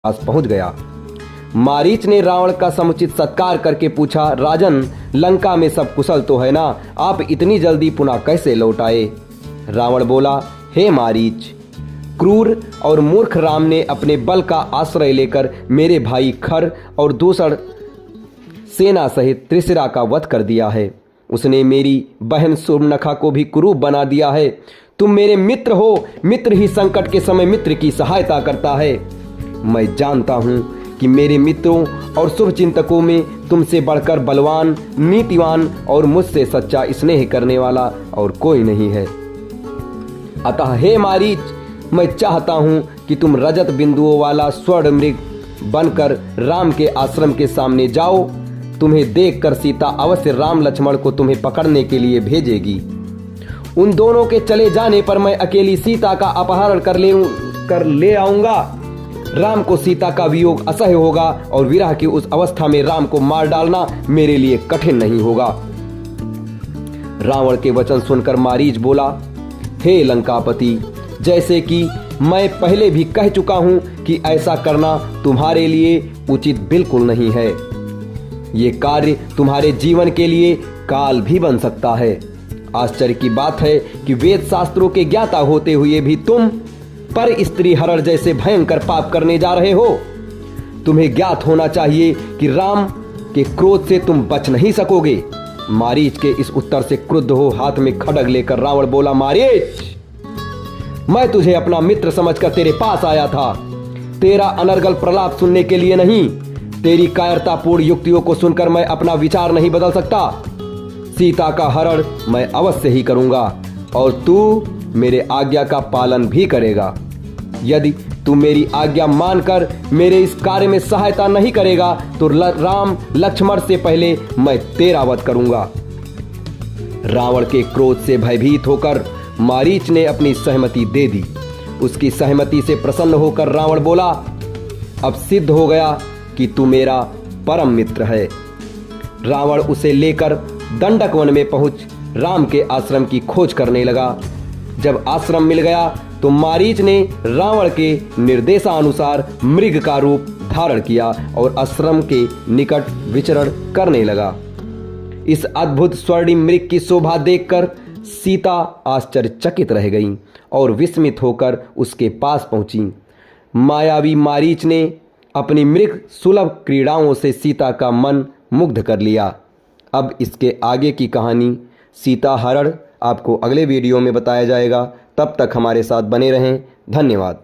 पास पहुंच गया। मारीच ने रावण का समुचित सत्कार करके पूछा, राजन, लंका में सब कुशल तो है ना? आप इतनी जल्दी पुनः कैसे लौट आए? रावण बोला, हे मारीच, क्रूर और मूर्ख राम ने अपने बल का आश्रय लेकर मेरे भाई खर और दूसर सेना सहित त्रिशिरा का वध कर दिया है। उसने मेरी बहन सुर्पनखा को भी कुरूप बना दिया है। तुम मेरे मित्र हो, मित्र ही संकट के समय मित्र की सहायता करता है। मैं जानता हूं कि मेरे मित्रों और शुभचिंतकों में तुमसे बढ़कर बलवान, नीतिवान और मुझसे सच्चा स्नेह करने वाला और कोई नहीं है। अतः हे मारीच, मैं चाहता हूं कि तुम रजत बिंदुओं वाला स्वर्ण मृग बनकर राम के आश्रम के सामने जाओ। तुम्हें देखकर सीता अवश्य राम लक्ष्मण को तुम्हें पकड़ने के लिए भेजेगी। उन दोनों के चले जाने पर मैं अकेली सीता का अपहरण कर ले आऊंगा। राम को सीता का वियोग असह्य होगा और विरह की उस अवस्था में राम को मार डालना मेरे लिए कठिन नहीं होगा। रावण के वचन सुनकर मारीच बोला, हे लंकापति, जैसे कि मैं पहले भी कह चुका हूं कि ऐसा करना तुम्हारे लिए उचित बिल्कुल नहीं है। ये कार्य तुम्हारे जीवन के लिए काल भी बन सकता है। आश्चर्य की बात है कि वेद शास्त्रों के ज्ञाता होते हुए भी तुम पर स्त्री हरण जैसे भयंकर पाप करने जा रहे हो। तुम्हें ज्ञात होना चाहिए कि राम के क्रोध से तुम बच नहीं सकोगे। मारीच के इस उत्तर से क्रुद्ध हो हाथ में खड्ग लेकर रावण बोला, मारीच, मैं तुझे अपना मित्र समझकर तेरे पास आया था, तेरा अनर्गल प्रलाप सुनने के लिए नहीं। तेरी कायरतापूर्ण युक्तियों को सुनकर मैं अपना विचार नहीं बदल सकता। सीता का हरण मैं अवश्य ही करूंगा और तू मेरे आज्ञा का पालन भी करेगा। यदि तू मेरी आज्ञा मानकर मेरे इस कार्य में सहायता नहीं करेगा तो राम लक्ष्मण से पहले मैं तेरा वध करूंगा। रावण के क्रोध से भयभीत होकर मारीच ने अपनी सहमति दे दी। उसकी सहमति से प्रसन्न होकर रावण बोला, अब सिद्ध हो गया कि तू मेरा परम मित्र है। रावण उसे लेकर दंडक वन में पहुंच राम के आश्रम की खोज करने लगा। जब आश्रम मिल गया तो मारीच ने रावण के निर्देशानुसार मृग का रूप धारण किया और आश्रम के निकट विचरण करने लगा। इस अद्भुत स्वर्णिम मृग की शोभा देखकर सीता आश्चर्यचकित रह गई और विस्मित होकर उसके पास पहुंची। मायावी मारीच ने अपनी मृग सुलभ क्रीड़ाओं से सीता का मन मुग्ध कर लिया। अब इसके आगे की कहानी सीता हरण आपको अगले वीडियो में बताया जाएगा। तब तक हमारे साथ बने रहें। धन्यवाद।